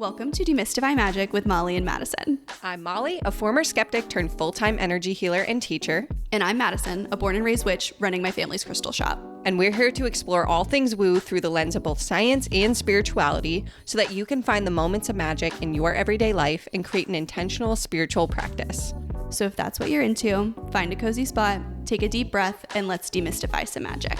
Welcome to Demystify Magic with Molly and Madison. I'm Molly, a former skeptic turned full-time energy healer and teacher. And I'm Madison, a born and raised witch running my family's crystal shop. And we're here to explore all things woo through the lens of both science and spirituality so that you can find the moments of magic in your everyday life and create an intentional spiritual practice. So if that's what you're into, find a cozy spot, take a deep breath, and let's demystify some magic.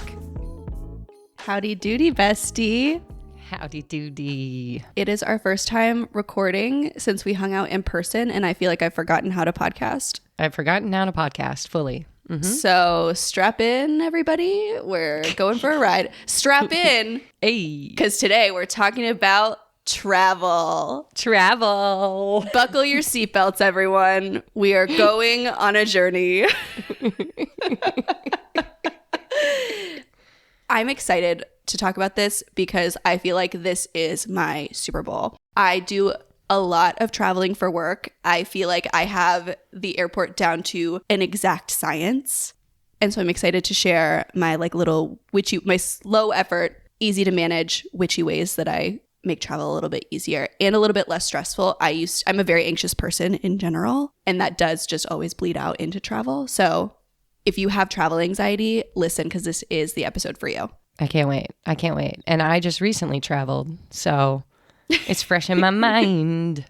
Howdy doody, bestie. Howdy doody. It is our first time recording since we hung out in person, and I feel like I've forgotten how to podcast. I've forgotten how to podcast fully. Mm-hmm. So strap in, everybody. We're going for a ride. Strap in. Hey. Because today we're talking about travel. Buckle your seatbelts, everyone. We are going on a journey. I'm excited to talk about this because I feel like this is my Super Bowl. I do a lot of traveling for work. I feel like I have the airport down to an exact science. And so I'm excited to share my little witchy, my slow effort, easy to manage witchy ways that I make travel a little bit easier and a little bit less stressful. I'm a very anxious person in general, and that does just always bleed out into travel. So if you have travel anxiety, listen, because this is the episode for you. I can't wait. And I just recently traveled, so it's fresh in my mind.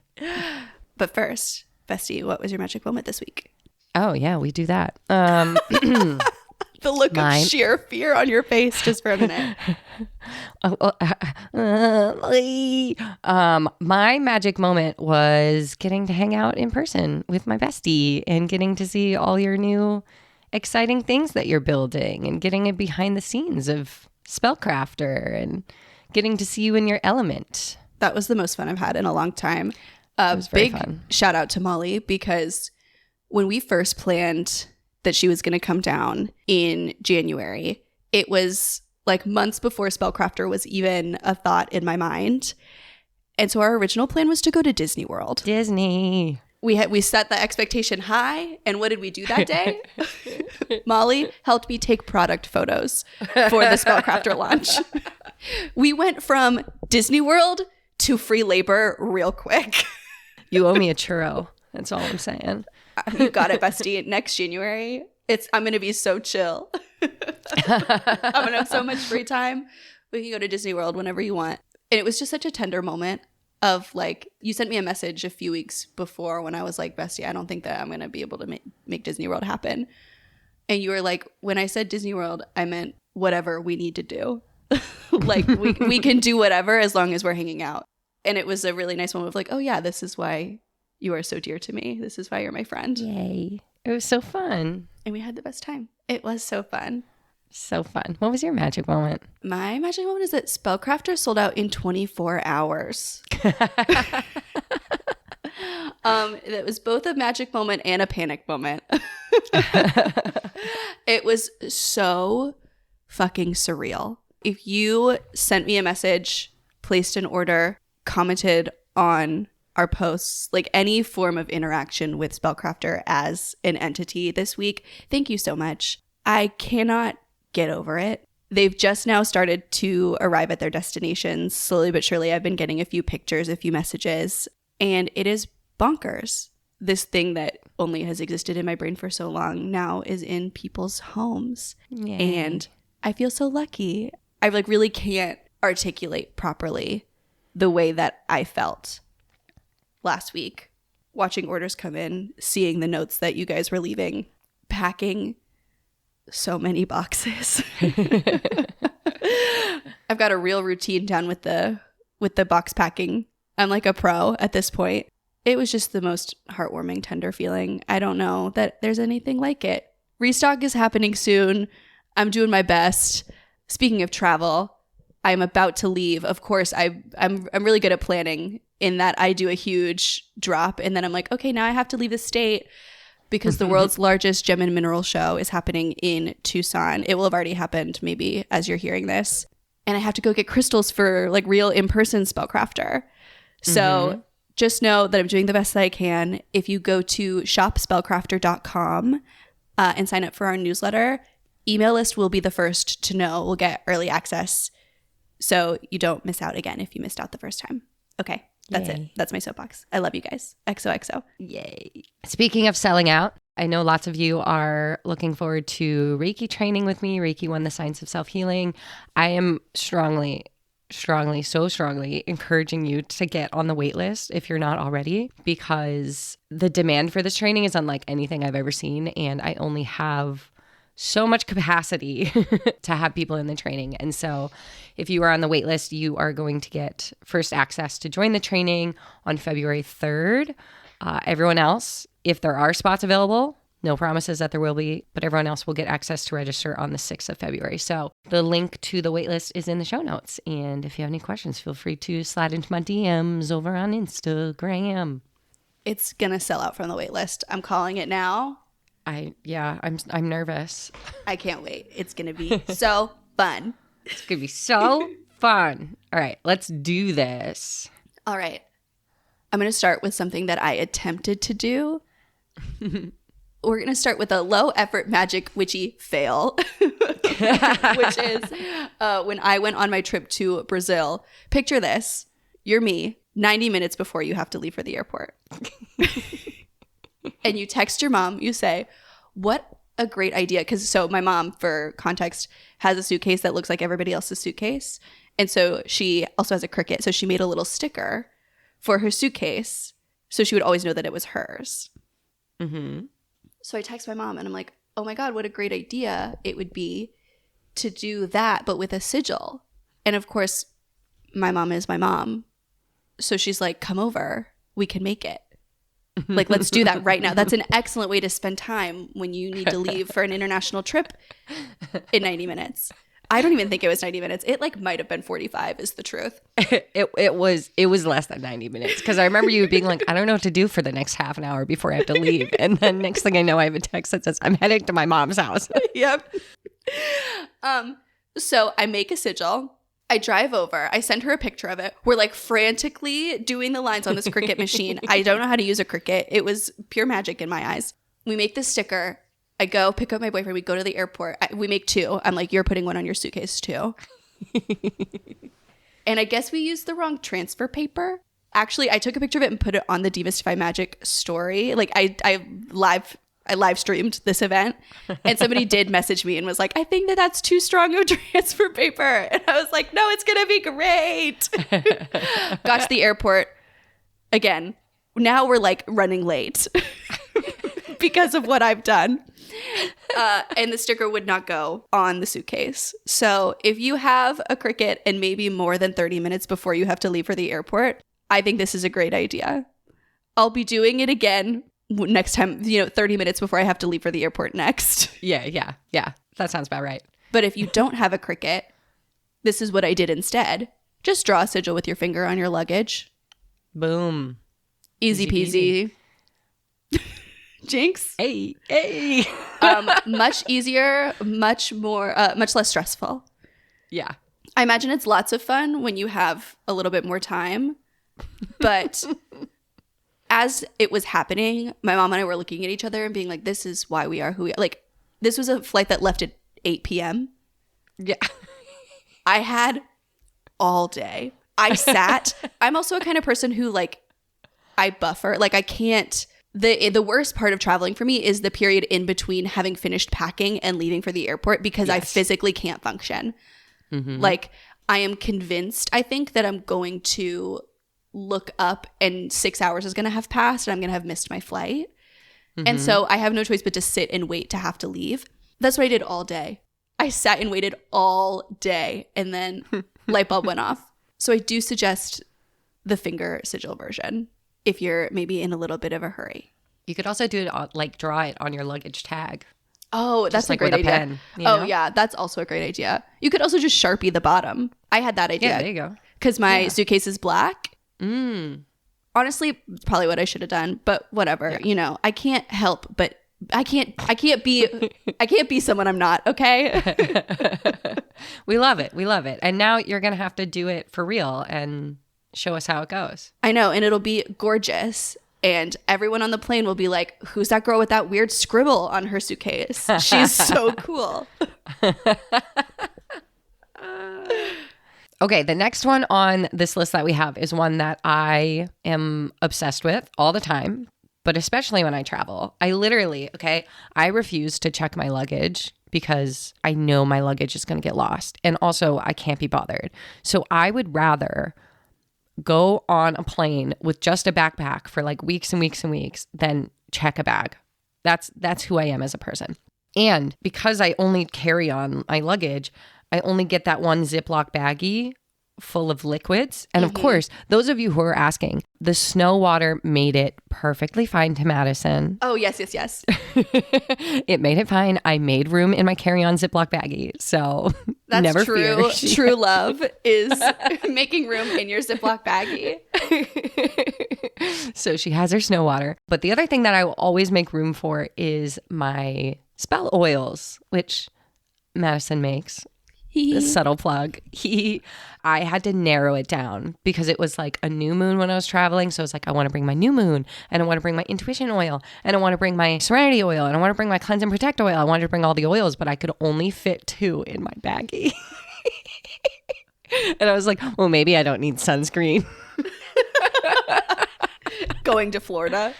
But first, Bestie, what was your magic moment this week? Oh, yeah, we do that. The look of sheer fear on your face just for a minute. My magic moment was getting to hang out in person with my bestie and getting to see all your new exciting things that you're building and getting it behind the scenes of Spellcrafter and getting to see you in your element. That was the most fun I've had in a long time. It was very fun. Shout out to Molly, because when we first planned that she was going to come down in January, it was like months before Spellcrafter was even a thought in my mind. And so our original plan was to go to Disney World. Disney. We set the expectation high, and what did we do that day? Molly helped me take product photos for the Spellcrafter launch. We went from Disney World to free labor real quick. You owe me a churro. That's all I'm saying. You got it, bestie. Next January, I'm going to be so chill. I'm going to have so much free time. We can go to Disney World whenever you want. And it was just such a tender moment of you sent me a message a few weeks before when I was like, bestie, I don't think that I'm going to be able to make Disney World happen. And you were like, when I said Disney World, I meant whatever we need to do. we can do whatever as long as we're hanging out. And it was a really nice moment of oh yeah, this is why you are so dear to me. This is why you're my friend. Yay. It was so fun. And we had the best time. It was so fun. So fun. What was your magic moment? My magic moment is that Spellcrafter sold out in 24 hours. It was both a magic moment and a panic moment. It was so fucking surreal. If you sent me a message, placed an order, commented on our posts, any form of interaction with Spellcrafter as an entity this week, thank you so much. I cannot get over it. They've just now started to arrive at their destinations. Slowly but surely, I've been getting a few pictures, a few messages, and it is bonkers. This thing that only has existed in my brain for so long now is in people's homes. Yay. And I feel so lucky. I really can't articulate properly the way that I felt last week, watching orders come in, seeing the notes that you guys were leaving, packing so many boxes. I've got a real routine down with the box packing. I'm like a pro at this point. It was just the most heartwarming, tender feeling. I don't know that there's anything like it. Restock is happening soon. I'm doing my best. Speaking of travel, I'm about to leave. Of course, I'm really good at planning in that I do a huge drop and then I'm like, okay, now I have to leave the state because the world's largest gem and mineral show is happening in Tucson. It will have already happened maybe as you're hearing this. And I have to go get crystals for real in-person Spellcrafter. So just know that I'm doing the best that I can. If you go to shopspellcrafter.com and sign up for our newsletter, email list will be the first to know. We'll get early access so you don't miss out again if you missed out the first time. Okay. That's Yay. it. That's my soapbox. I love you guys. XOXO. Yay. Speaking of selling out, I know lots of you are looking forward to Reiki training with me, Reiki 1, the Science of Self-Healing. I am strongly encouraging you to get on the wait list if you're not already, because the demand for this training is unlike anything I've ever seen. And I only have so much capacity to have people in the training. And so if you are on the wait list, you are going to get first access to join the training on February 3rd. Everyone else, if there are spots available, no promises that there will be, but everyone else will get access to register on the 6th of February. So the link to the waitlist is in the show notes. And if you have any questions, feel free to slide into my DMs over on Instagram. It's going to sell out from the wait list. I'm calling it now. I'm nervous. I can't wait. It's going to be so fun. It's going to be so fun. All right, let's do this. All right. I'm going to start with something that I attempted to do. We're going to start with a low effort magic witchy fail, which is when I went on my trip to Brazil. Picture this. You're me 90 minutes before you have to leave for the airport. And you text your mom. You say, what a great idea. So my mom, for context, has a suitcase that looks like everybody else's suitcase. And so she also has a Cricut. So she made a little sticker for her suitcase so she would always know that it was hers. Mm-hmm. So I text my mom and I'm like, oh my God, what a great idea it would be to do that, but with a sigil. And of course, my mom is my mom. So she's like, come over. We can make it. Like, let's do that right now. That's an excellent way to spend time when you need to leave for an international trip in 90 minutes. I don't even think it was 90 minutes. It might have been 45 is the truth. It was less than 90 minutes, because I remember you being like, I don't know what to do for the next half an hour before I have to leave. And then next thing I know, I have a text that says, I'm heading to my mom's house. Yep. So I make a sigil. I drive over. I send her a picture of it. We're frantically doing the lines on this Cricut machine. I don't know how to use a Cricut. It was pure magic in my eyes. We make the sticker. I go pick up my boyfriend. We go to the airport. We make two. I'm like, you're putting one on your suitcase too. And I guess we used the wrong transfer paper. Actually, I took a picture of it and put it on the Demystify Magic story. I live streamed this event, and somebody did message me and was like, I think that's too strong of transfer paper. And I was like, no, it's going to be great. Got to the airport again. Now we're running late because of what I've done. And the sticker would not go on the suitcase. So if you have a Cricut and maybe more than 30 minutes before you have to leave for the airport, I think this is a great idea. I'll be doing it again next time, 30 minutes before I have to leave for the airport next. Yeah. That sounds about right. But if you don't have a Cricut, this is what I did instead. Just draw a sigil with your finger on your luggage. Boom. Easy peasy. Jinx. Hey. Much easier, much less stressful. Yeah. I imagine it's lots of fun when you have a little bit more time. But as it was happening, my mom and I were looking at each other and being like, this is why we are who we are. This was a flight that left at 8 p.m. Yeah. I had all day. I sat. I'm also a kind of person who I buffer. I can't. The worst part of traveling for me is the period in between having finished packing and leaving for the airport, because I physically can't function. Mm-hmm. I am convinced, I think, that I'm going to look up and 6 hours is going to have passed and I'm going to have missed my flight. Mm-hmm. And so I have no choice but to sit and wait to have to leave. That's what I did all day. I sat and waited all day, and then light bulb went off. So I do suggest the finger sigil version if you're maybe in a little bit of a hurry. You could also do it draw it on your luggage tag. Oh, that's a great idea. Pen, yeah, that's also a great idea. You could also just Sharpie the bottom. I had that idea. Yeah, there you go. Because my suitcase is black. Mm. Honestly, it's probably what I should have done, but whatever. Yeah. I can't help, but I can't be someone I'm not, okay? We love it. And now you're going to have to do it for real and show us how it goes. I know, and it'll be gorgeous. And everyone on the plane will be like, who's that girl with that weird scribble on her suitcase? She's so cool. Okay, the next one on this list that we have is one that I am obsessed with all the time, but especially when I travel. I refuse to check my luggage because I know my luggage is going to get lost. And also, I can't be bothered. So I would rather go on a plane with just a backpack for like weeks and weeks and weeks than check a bag. That's who I am as a person. And because I only carry on my luggage, I only get that one Ziploc baggie full of liquids. And of course, those of you who are asking, the snow water made it perfectly fine to Madison. Oh, yes. It made it fine. I made room in my carry-on Ziploc baggie. So that's never true. fear. True love is making room in your Ziploc baggie. So she has her snow water. But the other thing that I will always make room for is my spell oils, which Madison makes. The subtle plug. I had to narrow it down because it was like a new moon when I was traveling. So it's like, I want to bring my new moon, and I want to bring my intuition oil, and I want to bring my serenity oil, and I want to bring my cleanse and protect oil. I wanted to bring all the oils, but I could only fit 2 in my baggie. And I was like, well, maybe I don't need sunscreen. Going to Florida.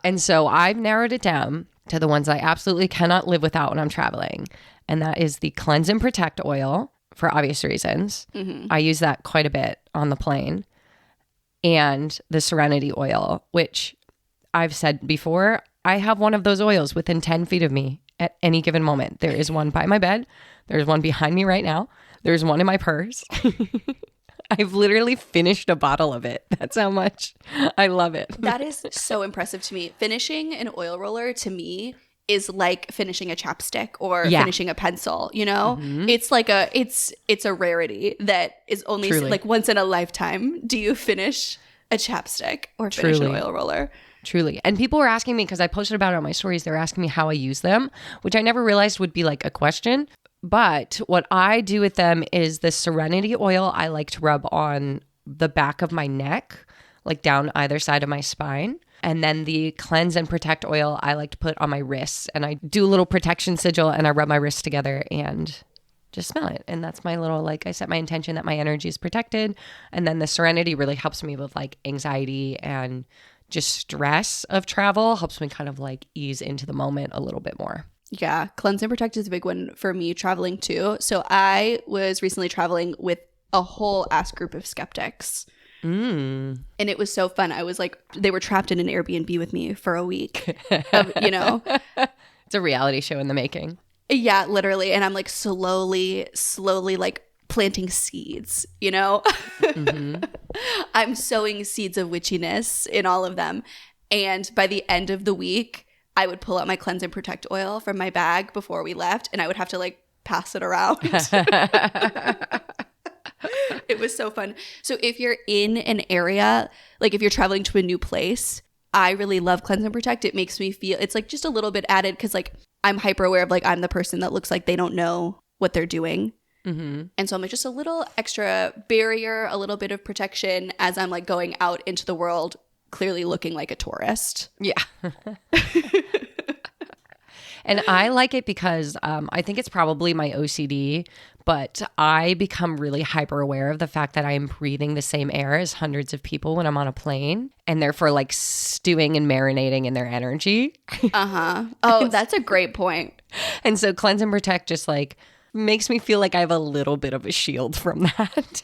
And so I've narrowed it down to the ones I absolutely cannot live without when I'm traveling. And that is the cleanse and protect oil for obvious reasons. I use that quite a bit on the plane. And the serenity oil, which I've said before, I have one of those oils within 10 feet of me at any given moment. There is one by my bed. There's one behind me right now. There's one in my purse. I've literally finished a bottle of it. That's how much I love it. That is so impressive to me. Finishing an oil roller to me is like finishing a chapstick or finishing a pencil, you know? It's like it's a rarity that is only like once in a lifetime do you finish a chapstick or finish an oil roller. Truly. And people were asking me, because I posted about it on my stories, they were asking me how I use them, which I never realized would be like a question. But what I do with them is the serenity oil I like to rub on the back of my neck, like down either side of my spine. And then the cleanse and protect oil I like to put on my wrists. And I do a little protection sigil and I rub my wrists together and just smell it. And that's my little, like, I set my intention that my energy is protected. And then the serenity really helps me with like anxiety and just stress of travel, helps me kind of like ease into the moment a little bit more. Yeah, cleanse and protect is a big one for me traveling too. So I was recently traveling with a whole ass group of skeptics. And it was so fun. I was like, they were trapped in an Airbnb with me for a week. You know? It's a reality show in the making. Yeah, literally. And I'm like slowly like planting seeds, you know? I'm sowing seeds of witchiness in all of them. And by the end of the week, I would pull out my cleanse and protect oil from my bag before we left, and I would have to like pass it around. It was so fun. So if you're in an area, like if you're traveling to a new place, I really love cleanse and protect. It makes me feel, it's like just a little bit added because like I'm hyper aware of like I'm the person that looks like they don't know what they're doing. And so I'm like just a little extra barrier, a little bit of protection as I'm like going out into the world, clearly looking like a tourist. Yeah. And I like it because I think it's probably my OCD, but I become really hyper aware of the fact that I am breathing the same air as hundreds of people when I'm on a plane, and therefore like stewing and marinating in their energy. Oh, that's a great point. And so cleanse and protect just like makes me feel like I have a little bit of a shield from that.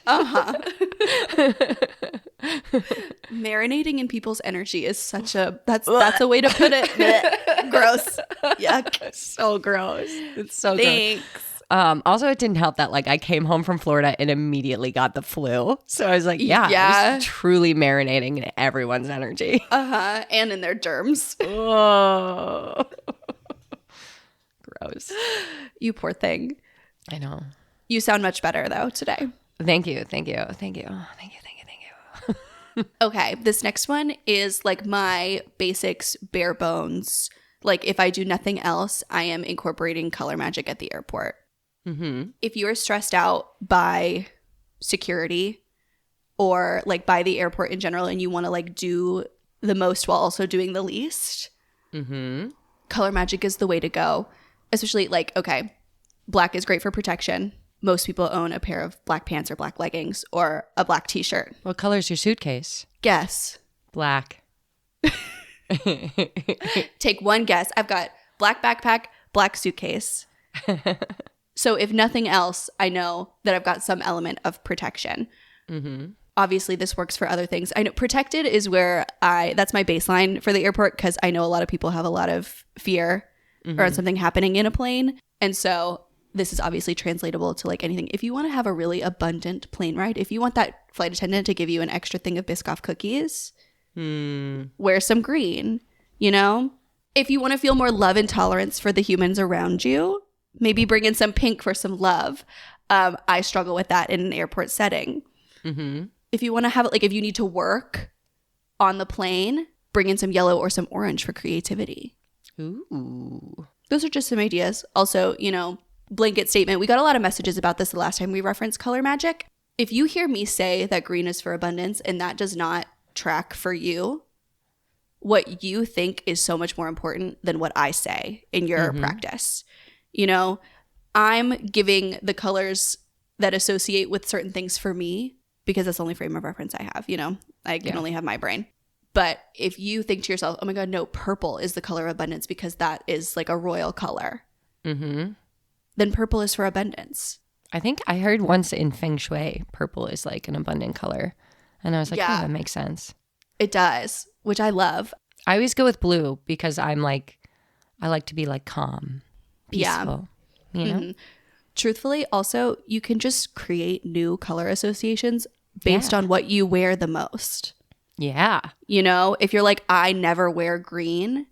Marinating in people's energy is such a that's a way to put it. Gross. Yuck. So gross. It's so Thanks. gross. Also, it didn't help that like I came home from Florida and immediately got the flu. So I was like, I was truly marinating in everyone's energy. And in their germs. Oh. Gross. You poor thing. I know. You sound much better though today. Thank you. Okay, this next one is like my basics, bare bones. Like if I do nothing else, I am incorporating color magic at the airport. If you are stressed out by security or like by the airport in general and you want to like do the most while also doing the least, color magic is the way to go. Especially like, okay, black is great for protection. most people own a pair of black pants or black leggings or a black t-shirt. What color's your suitcase? Guess. Black. Take one guess. I've got black backpack, black suitcase. So if nothing else, I know that I've got some element of protection. Mm-hmm. Obviously, this works for other things. I know protected is where that's my baseline for the airport, because I know a lot of people have a lot of fear around something happening in a plane. And so this is obviously translatable to like anything. If you want to have a really abundant plane ride, if you want that flight attendant to give you an extra thing of Biscoff cookies, wear some green, you know? If you want to feel more love and tolerance for the humans around you, maybe bring in some pink for some love. I struggle with that in an airport setting. Mm-hmm. If you want to have it, like if you need to work on the plane, bring in some yellow or some orange for creativity. Ooh. Those are just some ideas. Also, you know, blanket statement. We got a lot of messages about this the last time we referenced color magic. If you hear me say that green is for abundance and that does not track for you, what you think is so much more important than what I say in your practice. You know, I'm giving the colors that associate with certain things for me because that's the only frame of reference I have, you know. I can only have my brain. But if you think to yourself, oh my God, no, purple is the color of abundance because that is like a royal color, then purple is for abundance. I think I heard once in Feng Shui, purple is like an abundant color. And I was like, oh, that makes sense. It does, which I love. I always go with blue because I like to be like calm, peaceful, you know? Truthfully, also, you can just create new color associations based on what you wear the most. Yeah. You know, if you're like, I never wear green,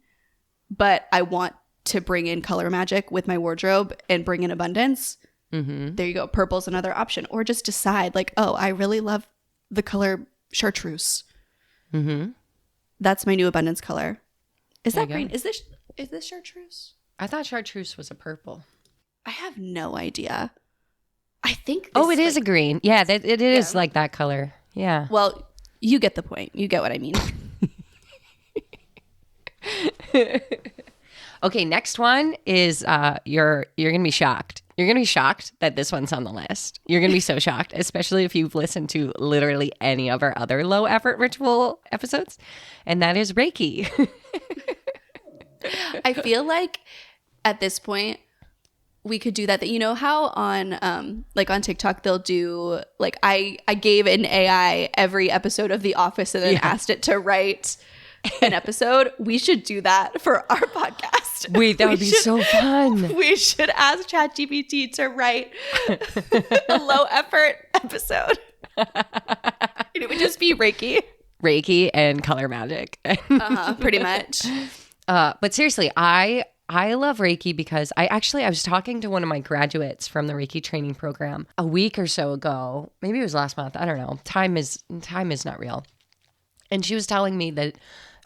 but I want to bring in color magic with my wardrobe and bring in abundance, there you go. Purple's another option. Or just decide like, oh, I really love the color chartreuse. That's my new abundance color. Is that green? Is this chartreuse? I thought chartreuse was a purple. I have no idea. I think it is a green. Yeah, it is like that color. Yeah. Well, you get the point. You get what I mean. Okay, next one is you're going to be shocked. You're going to be shocked that this one's on the list. You're going to be so shocked, especially if you've listened to literally any of our other low effort ritual episodes, and that is Reiki. I feel like at this point we could do that. You know how on like on TikTok they'll do like I gave an AI every episode of The Office and then asked it to write an episode. We should do that for our podcast. Wait, that would be so fun. We should ask ChatGPT to write a low effort episode. And it would just be Reiki and color magic. Pretty much. But seriously, I love Reiki because I was talking to one of my graduates from the Reiki training program a week or so ago. Maybe it was last month. I don't know. Time is not real. And she was telling me that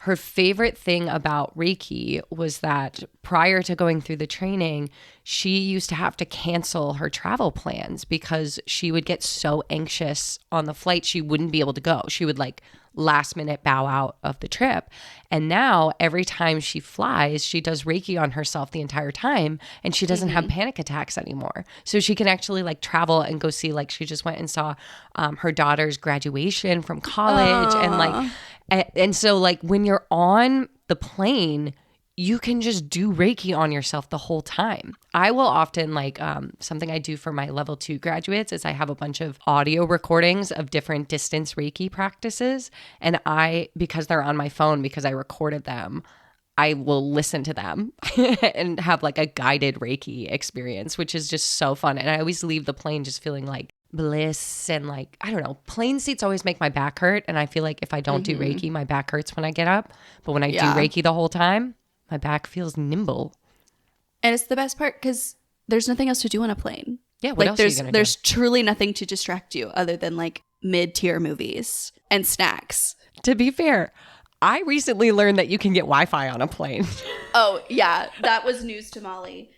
her favorite thing about Reiki was that prior to going through the training, she used to have to cancel her travel plans because she would get so anxious on the flight she wouldn't be able to go. She would like last minute bow out of the trip. And now every time she flies, she does Reiki on herself the entire time and she doesn't have panic attacks anymore. So she can actually like travel and go see, like she just went and saw her daughter's graduation from college. And like, and so like when you're on the plane, you can just do Reiki on yourself the whole time. I will often like something I do for my level 2 graduates is I have a bunch of audio recordings of different distance Reiki practices. And because they're on my phone, because I recorded them, I will listen to them and have like a guided Reiki experience, which is just so fun. And I always leave the plane just feeling like bliss and like, I don't know, plane seats always make my back hurt. And I feel like if I don't do Reiki, my back hurts when I get up. But when I do Reiki the whole time, my back feels nimble. And it's the best part because there's nothing else to do on a plane. Yeah, what else are you going to do? There's truly nothing to distract you other than like mid-tier movies and snacks. To be fair, I recently learned that you can get Wi-Fi on a plane. Oh, yeah. That was news to Molly.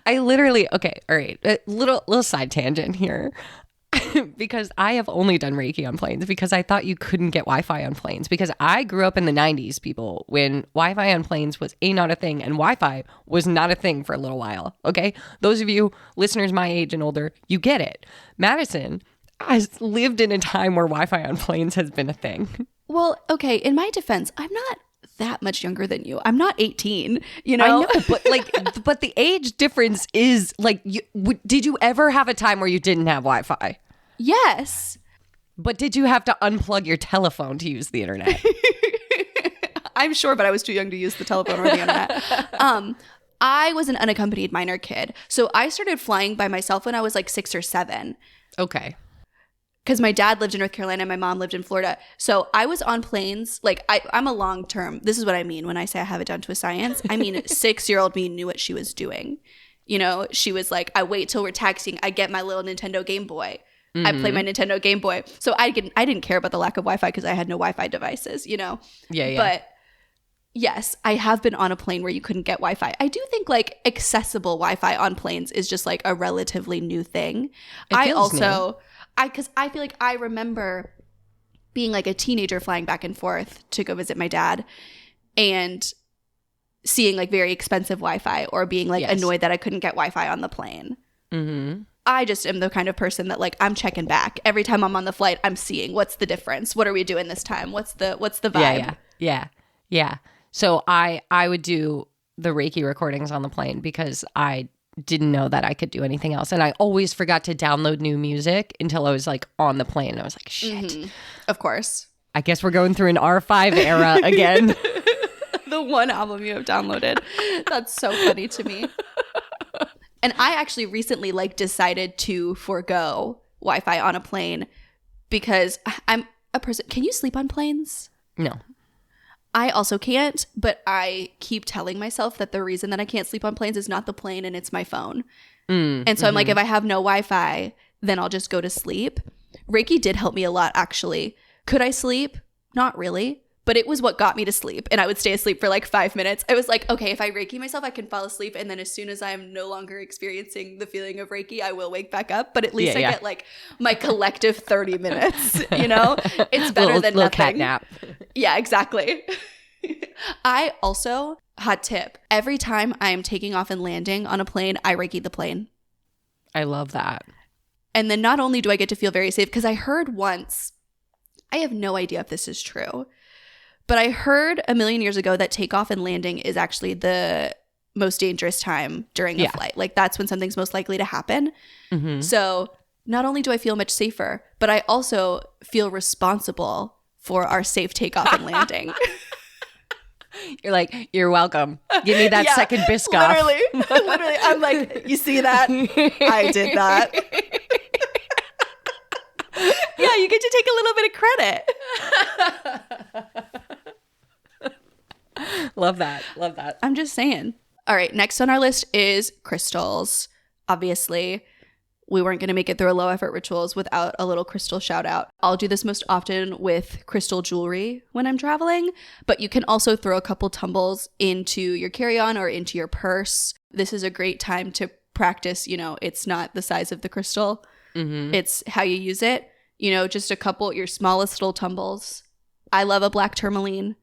I literally, okay, all right. A little side tangent here. because I have only done Reiki on planes because I thought you couldn't get Wi-Fi on planes, because I grew up in the 90s, people, when Wi-Fi on planes was not a thing, and Wi-Fi was not a thing for a little while. Okay. Those of you listeners my age and older, you get it. Madison has lived in a time where Wi-Fi on planes has been a thing. Well, okay. In my defense, I'm not that much younger than you. I'm not 18, you know? I know, but but the age difference is like, did you ever have a time where you didn't have Wi-Fi? Yes. But did you have to unplug your telephone to use the internet? I'm sure, but I was too young to use the telephone or the internet. I was an unaccompanied minor kid. So I started flying by myself when I was like 6 or 7. Okay. Because my dad lived in North Carolina and my mom lived in Florida. So I was on planes. Like, I'm a long-term. This is what I mean when I say I have it down to a science. I mean, 6-year-old me knew what she was doing. You know, she was like, I wait till we're taxiing. I get my little Nintendo Game Boy. Mm-hmm. I play my Nintendo Game Boy. So I didn't care about the lack of Wi-Fi because I had no Wi-Fi devices, you know? Yeah. But yes, I have been on a plane where you couldn't get Wi-Fi. I do think like accessible Wi-Fi on planes is just like a relatively new thing. Because I feel like I remember being like a teenager flying back and forth to go visit my dad and seeing like very expensive Wi-Fi, or being like annoyed that I couldn't get Wi-Fi on the plane. Mm-hmm. I just am the kind of person that like I'm checking back every time I'm on the flight. I'm seeing what's the difference. What are we doing this time? What's the vibe? Yeah. So I would do the Reiki recordings on the plane because I didn't know that I could do anything else. And I always forgot to download new music until I was like on the plane. And I was like, shit. Mm-hmm. Of course. I guess we're going through an R5 era again. The one album you have downloaded. That's so funny to me. And I actually recently like decided to forego Wi-Fi on a plane because I'm a person. Can you sleep on planes? No. I also can't, but I keep telling myself that the reason that I can't sleep on planes is not the plane and it's my phone. And so I'm like, if I have no Wi-Fi, then I'll just go to sleep. Reiki did help me a lot, actually. Could I sleep? Not really. But it was what got me to sleep. And I would stay asleep for like 5 minutes. I was like, okay, if I Reiki myself, I can fall asleep. And then as soon as I'm no longer experiencing the feeling of Reiki, I will wake back up. But at least I get like my collective 30 minutes, you know? It's better than little nothing. Cat nap. Yeah, exactly. I also, hot tip, every time I'm taking off and landing on a plane, I Reiki the plane. I love that. And then not only do I get to feel very safe, because I heard once, I have no idea if this is true, but I heard a million years ago that takeoff and landing is actually the most dangerous time during a flight. Like that's when something's most likely to happen. Mm-hmm. So not only do I feel much safer, but I also feel responsible for our safe takeoff and landing. You're like, you're welcome. Give me that second Biscoff. Literally. I'm like, you see that? I did that. Yeah, you get to take a little bit of credit. Love that. I'm just saying. All right, next on our list is crystals. Obviously, we weren't going to make it through a low effort rituals without a little crystal shout out. I'll do this most often with crystal jewelry when I'm traveling, but you can also throw a couple tumbles into your carry-on or into your purse. This is a great time to practice, you know, it's not the size of the crystal. Mm-hmm. It's how you use it. You know, just a couple, your smallest little tumbles. I love a black tourmaline,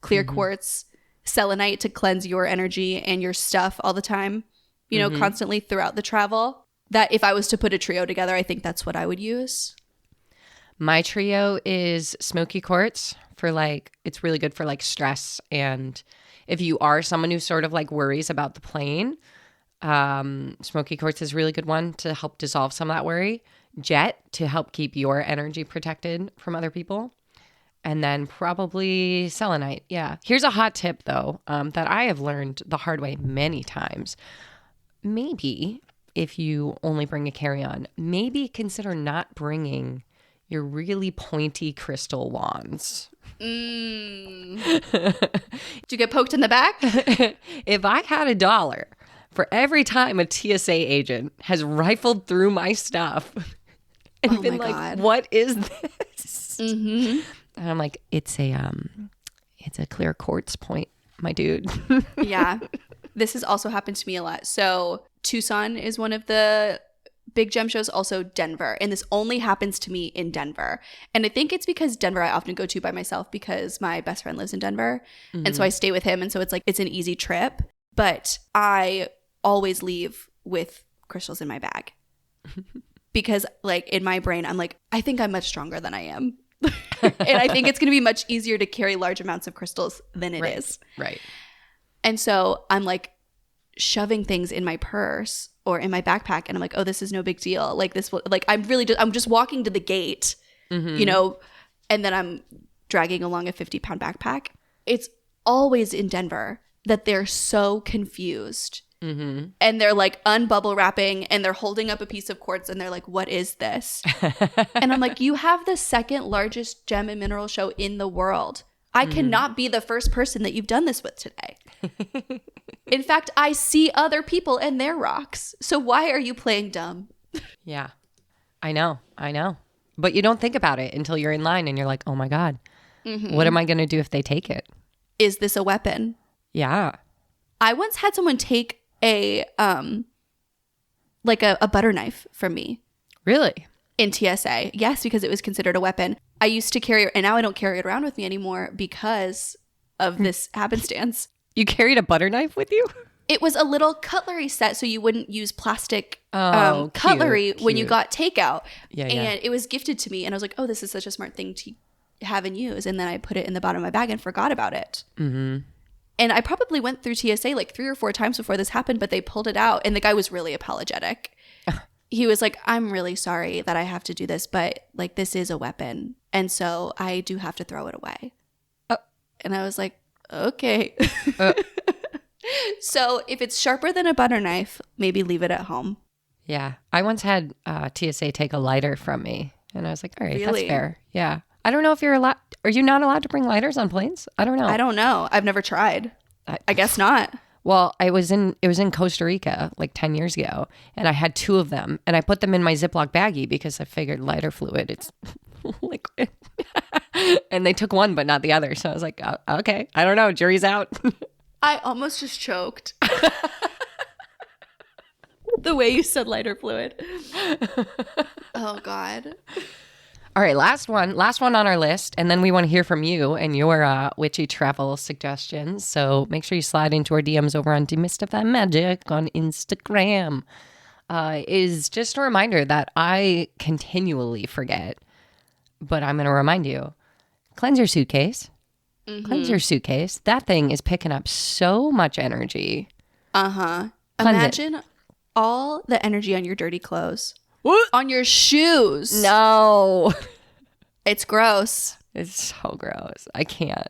clear quartz, selenite to cleanse your energy and your stuff all the time, you know, constantly throughout the travel. That if I was to put a trio together, I think that's what I would use. My trio is smoky quartz for like, it's really good for like stress. And if you are someone who sort of like worries about the plane, smoky quartz is a really good one to help dissolve some of that worry. Jet to help keep your energy protected from other people. And then probably selenite. Yeah. Here's a hot tip though, that I have learned the hard way many times. Maybe if you only bring a carry-on, maybe consider not bringing your really pointy crystal wands. Do you get poked in the back? If I had $1 for every time a TSA agent has rifled through my stuff and been like, God. What is this? Mm-hmm. And I'm like, it's a clear quartz point, my dude. Yeah. This has also happened to me a lot. So Tucson is one of the big gem shows, also Denver. And this only happens to me in Denver. And I think it's because Denver I often go to by myself because my best friend lives in Denver. And so I stay with him. And so it's like, it's an easy trip. But I always leave with crystals in my bag. Because like in my brain, I'm like, I think I'm much stronger than I am. And I think it's going to be much easier to carry large amounts of crystals than it is. Right. And so I'm like shoving things in my purse or in my backpack. And I'm like, oh, this is no big deal. Like this will, like, I'm just walking to the gate, you know, and then I'm dragging along a 50-pound backpack. It's always in Denver that they're so confused. And they're like unbubble wrapping and they're holding up a piece of quartz and they're like, what is this? And I'm like, you have the second largest gem and mineral show in the world. I cannot be the first person that you've done this with today. In fact, I see other people and their rocks. So why are you playing dumb? Yeah, I know. But you don't think about it until you're in line and you're like, oh my God, what am I going to do if they take it? Is this a weapon? Yeah. I once had someone take a butter knife from me. Really? In TSA. Yes, because it was considered a weapon. I used to carry it, and now I don't carry it around with me anymore because of this happenstance. You carried a butter knife with you? It was a little cutlery set, so you wouldn't use plastic cute, cutlery when you cute. got takeout. Yeah. And it was gifted to me, and I was like, oh, this is such a smart thing to have and use. And then I put it in the bottom of my bag and forgot about it. And I probably went through TSA like 3 or 4 times before this happened, but they pulled it out. And the guy was really apologetic. He was like, I'm really sorry that I have to do this, but like this is a weapon. And so I do have to throw it away. And I was like, okay. So if it's sharper than a butter knife, maybe leave it at home. Yeah. I once had TSA take a lighter from me. And I was like, all right, Really? that's fair. Yeah. I don't know if you're allowed. Are you not allowed to bring lighters on planes? I don't know. I don't know. I've never tried. I guess not. Well, it was in Costa Rica like 10 years ago, and I had 2 of them, and I put them in my Ziploc baggie because I figured lighter fluid, it's liquid. And they took one, but not the other. So I was like, oh, okay, I don't know, jury's out. I almost just choked. The way you said lighter fluid. Oh, God. All right, last one on our list, and then we want to hear from you and your witchy travel suggestions. So make sure you slide into our DMs over on Demystify Magic on Instagram. Is just a reminder that I continually forget, but I'm going to remind you, cleanse your suitcase. Cleanse your suitcase. That thing is picking up so much energy. Imagine all the energy on your dirty clothes. What? On your shoes. No. It's gross. It's so gross. I can't.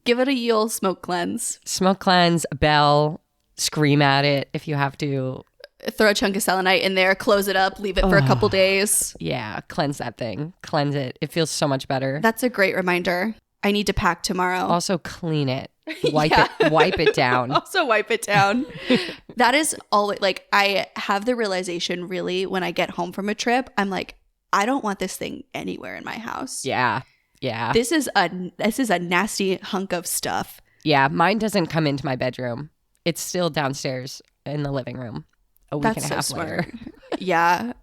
Give it a Yule smoke cleanse. Smoke cleanse, bell, scream at it if you have to. Throw a chunk of selenite in there, close it up, leave it for a couple days. Yeah, cleanse that thing. Cleanse it. It feels so much better. That's a great reminder. I need to pack tomorrow. Also clean it. Wipe it down. Also wipe it down. That is always like, I have the realization really when I get home from a trip, I'm like, I don't want this thing anywhere in my house. Yeah. This is a nasty hunk of stuff. Yeah, mine doesn't come into my bedroom. It's still downstairs in the living room. A week and a half later. Yeah.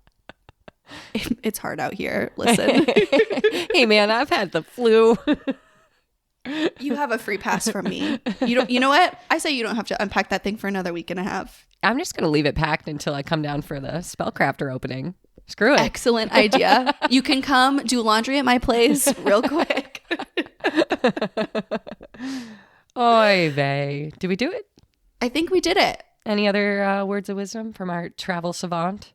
It's hard out here. Listen. Hey man, I've had the flu. You have a free pass from me. You know what? I say you don't have to unpack that thing for another week and a half. I'm just going to leave it packed until I come down for the Spellcrafter opening. Screw it. Excellent idea. You can come do laundry at my place real quick. Oy vey. Did we do it? I think we did it. Any other words of wisdom from our travel savant?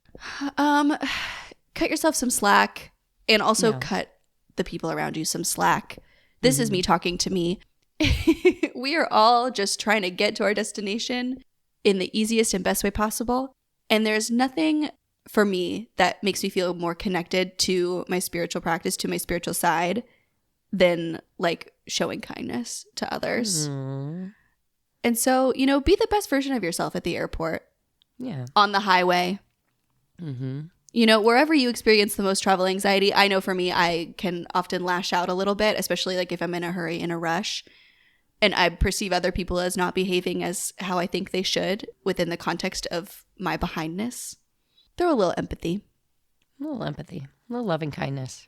Cut yourself some slack, and also cut the people around you some slack. This is me talking to me. We are all just trying to get to our destination in the easiest and best way possible. And there's nothing for me that makes me feel more connected to my spiritual practice, to my spiritual side, than like showing kindness to others. And so, be the best version of yourself at the airport. Yeah. On the highway. Wherever you experience the most travel anxiety, I know for me, I can often lash out a little bit, especially like if I'm in a hurry, in a rush, and I perceive other people as not behaving as how I think they should within the context of my behindness. Throw a little empathy. A little empathy, a little loving kindness.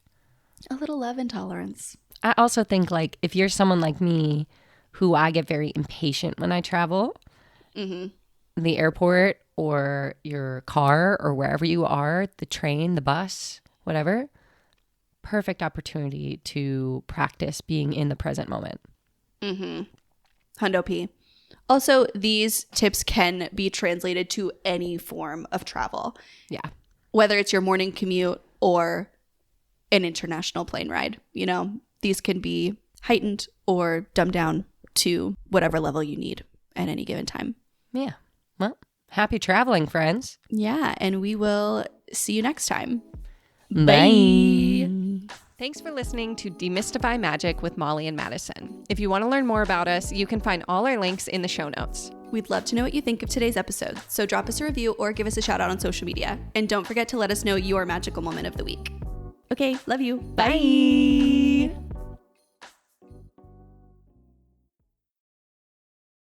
A little love and tolerance. I also think like if you're someone like me who I get very impatient when I travel, the airport or your car or wherever you are, the train, the bus, whatever, perfect opportunity to practice being in the present moment. Hundo P. Also, these tips can be translated to any form of travel. Yeah. Whether it's your morning commute or an international plane ride, you know, these can be heightened or dumbed down to whatever level you need at any given time. Yeah. Well, happy traveling, friends. Yeah, and we will see you next time. Bye. Thanks for listening to Demystify Magic with Molly and Madison. If you want to learn more about us, you can find all our links in the show notes. We'd love to know what you think of today's episode, so drop us a review or give us a shout out on social media. And don't forget to let us know your magical moment of the week. Okay, love you. Bye.